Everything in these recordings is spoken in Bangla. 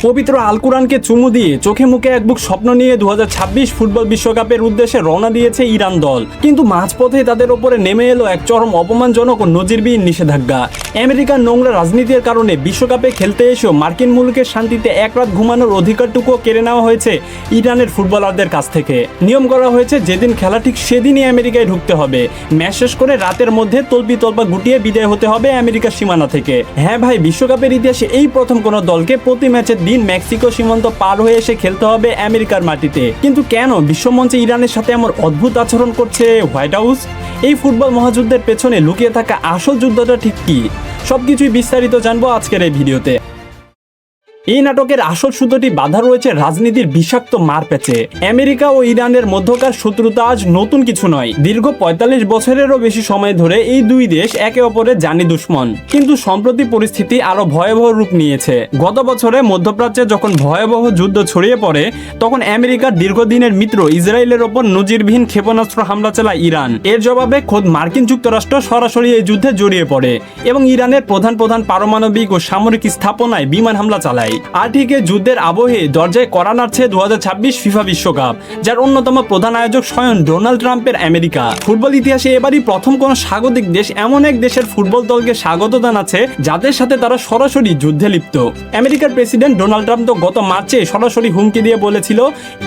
পবিত্র আল কুরআনকে চুমু দিয়ে চোখে মুখে এক বুক স্বপ্ন নিয়ে 2026 ফুটবল বিশ্বকাপের উদ্দেশ্যে রওনা দিয়েছে ইরান দল, কিন্তু মাঝপথে তাদের ওপরে নেমে এলো এক চরম অপমানজনক ও নজিরবিহীন নিষেধাজ্ঞা। আমেরিকার নোংরা রাজনীতির কারণে বিশ্বকাপে খেলতে এসেও মার্কিন মুলুকের শান্তিতে এক রাত ঘুমানোর অধিকারটুকুও কেড়ে নেওয়া হয়েছে ইরানের ফুটবলারদের কাছ থেকে। নিয়ম করা হয়েছে যেদিন খেলা ঠিক সেদিনই আমেরিকায় ঢুকতে হবে, ম্যাচ শেষ করে রাতের মধ্যে তল্পা গুটিয়ে বিদায় হতে হবে আমেরিকার সীমানা থেকে। হ্যাঁ ভাই, বিশ্বকাপের ইতিহাসে এই প্রথম কোনো দলকে প্রতি ম্যাচের দিন মেক্সিকো সীমান্ত পার হয়ে এসে খেলতে হবে আমেরিকার মাটিতে। কিন্তু কেন বিশ্বমঞ্চে ইরানের সাথে এমন অদ্ভুত আচরণ করছে হোয়াইট হাউস? এই ফুটবল মহাযুদ্ধের পেছনে লুকিয়ে থাকা আসল যুদ্ধটা ঠিক কি, সবকিছুই বিস্তারিত জানবো আজকের এই ভিডিওতে। এই নাটকের আসল সূত্রটি বাধা রয়েছে রাজনীতির বিষাক্ত মারপ্যাচে। আমেরিকা ও ইরানের মধ্যকার শত্রুতা আজ নতুন কিছু নয়। দীর্ঘ ৪৫ বছরেরও বেশি সময় ধরে এই দুই দেশ একে অপরের জানি দুশ্মন। কিন্তু সম্প্রতি পরিস্থিতি আরো ভয়াবহ রূপ নিয়েছে। গত বছরে মধ্যপ্রাচ্যে যখন ভয়াবহ যুদ্ধ ছড়িয়ে পড়ে, তখন আমেরিকার দীর্ঘদিনের মিত্র ইসরায়েলের ওপর নজিরবিহীন ক্ষেপণাস্ত্র হামলা চালায় ইরান। এর জবাবে খোদ মার্কিন যুক্তরাষ্ট্র সরাসরি এই যুদ্ধে জড়িয়ে পড়ে এবং ইরানের প্রধান পারমাণবিক ও সামরিক স্থাপনায় বিমান হামলা চালায়। আর ঠিক এই যুদ্ধের আবহে দরজায় কড়া নাড়ছে 2026 ফিফা বিশ্বকাপ, যার অন্যতম প্রধান আয়োজক স্বয়ং ডোনাল্ড ট্রাম্পের আমেরিকা। ফুটবল ইতিহাসে এবারই প্রথম কোন স্বাগতিক দেশ এমন এক দেশের ফুটবল দলকে স্বাগত জানাচ্ছে যাদের সাথে তারা সরাসরি যুদ্ধে লিপ্ত। আমেরিকার প্রেসিডেন্ট ডোনাল্ড ট্রাম্প তো গত মার্চে সরাসরি হুমকি দিয়ে বলেছিল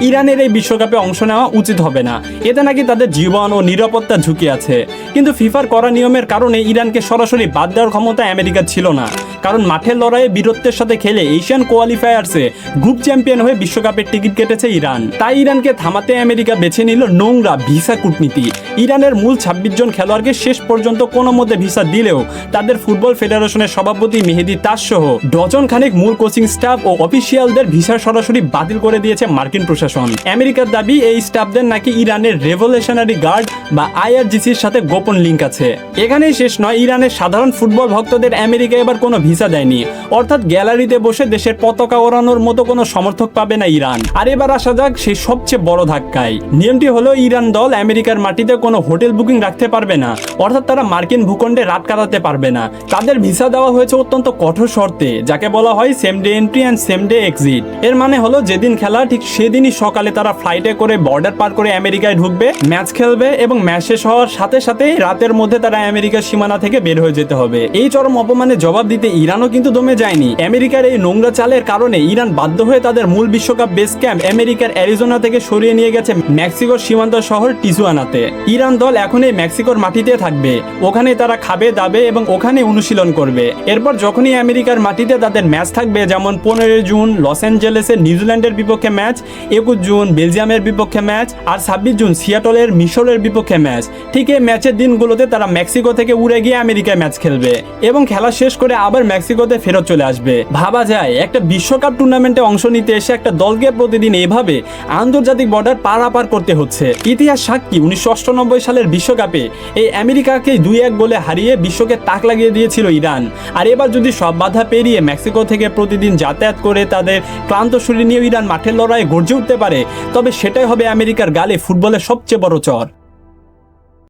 ইরানের এই বিশ্বকাপে অংশ নেওয়া উচিত হবে না, এতে নাকি তাদের জীবন ও নিরাপত্তা ঝুঁকি আছে। কিন্তু ফিফার কড়া নিয়মের কারণে ইরানকে সরাসরি বাদ দেওয়ার ক্ষমতা আমেরিকার ছিল না, কারণ মাঠের লড়াইয়ে বীরত্বের সাথে খেলে এশিয়ান কোয়ালিফায়ার্সে গ্রুপ চ্যাম্পিয়ন হয়ে বিশ্বকাপের টিকিট কেটেছে ইরান। তাই ইরানকে থামাতে আমেরিকা বেছে নিল নোংরা ভিসা কূটনীতি। ইরানের মূল ২৬ জন খেলোয়াড়কে শেষ পর্যন্ত কোনো মতে ভিসা দিলেও তাদের ফুটবল ফেডারেশনের সভাপতি মেহেদি তাজ সহ ডজন খানেক মূল কোচিং স্টাফ ও অফিসিয়ালদের ভিসা সরাসরি বাতিল করে দিয়েছে মার্কিন প্রশাসন। আমেরিকার দাবি এই স্টাফদের নাকি ইরানের রেভলিউশনারি গার্ড বা IRGCর সাথে গোপন লিঙ্ক আছে। এখানেই শেষ নয়, ইরানের সাধারণ ফুটবল ভক্তদের আমেরিকা এবার কোনো ভিসা দেয়নি, অর্থাৎ গ্যালারিতে বসে দেশের পতাকা ওড়ানোর মতো কোনো সমর্থক পাবে না ইরান। আর এবার আসা যাক সেই সবচেয়ে বড় ধাক্কায়। নিয়মটি হলো ইরান দল আমেরিকার মাটিতে কোনো হোটেল বুকিং রাখতে পারবে না, অর্থাৎ তারা মার্কিন ভূখণ্ডে রাত কাটাতে পারবে না। তাদের ভিসা দেওয়া হয়েছে অত্যন্ত কঠোর শর্তে, যাকে বলা হয় same day entry and same day exit. এর মানে হলো যেদিন খেলা ঠিক সেদিনই সকালে তারা ফ্লাইটে করে বর্ডার পার করে আমেরিকায় ঢুকবে, ম্যাচ খেলবে এবং ম্যাচ শেষ হওয়ার সাথে সাথে রাতের মধ্যে তারা আমেরিকার সীমানা থেকে বের হয়ে যেতে হবে। এই চরম অপমানে জবাব দিতে ইরানও কিন্তু দমে যায়নি। আমেরিকার এই নোংরা চালের কারণে ইরান বাধ্য হয়ে তাদের মূল বিশ্বকাপ বেস ক্যাম্প আমেরিকার অ্যারিজোনা থেকে সরিয়ে নিয়ে গেছে মেক্সিকোর সীমান্ত শহর টিজুয়ানাতে। ইরান দল এখন এই মেক্সিকোর মাটিতে থাকবে, ওখানে তারা খাবে দাবে এবং ওখানে অনুশীলন করবে। এরপর যখনই আমেরিকার মাটিতে তাদের ম্যাচ থাকবে, যেমন 15 জুন লস অ্যাঞ্জেলেসের নিউজিল্যান্ডের বিপক্ষে ম্যাচ, 21 জুন বেলজিয়ামের বিপক্ষে ম্যাচ, আর 26 জুন সিয়াটলের মিশরের বিপক্ষে ম্যাচ, ঠিক এই ম্যাচের দিনগুলোতে তারা মেক্সিকো থেকে উড়ে গিয়ে আমেরিকায় ম্যাচ খেলবে এবং খেলা শেষ করে আবার মেক্সিকোতে ফেরত চলে আসবে। ভাবা যায় একটা বিশ্বকাপ টুর্নামেন্টে অংশ নিতে এসে একটা দলকে প্রতিদিন এভাবে আন্তর্জাতিক বর্ডার পারাপার করতে হচ্ছে। ইতিহাস সাক্ষী 1998 সালের বিশ্বকাপে এই আমেরিকাকে 2-1 গোলে হারিয়ে বিশ্বকে তাক লাগিয়ে দিয়েছিল ইরান। আর এবার যদি সব বাধা পেরিয়ে মেক্সিকো থেকে প্রতিদিন যাতায়াত করে তাদের ক্লান্ত শরীর নিয়ে ইরান মাঠের লড়াইয়ে গর্জে উঠতে পারে, তবে সেটাই হবে আমেরিকার গালে ফুটবলের সবচেয়ে বড় চর।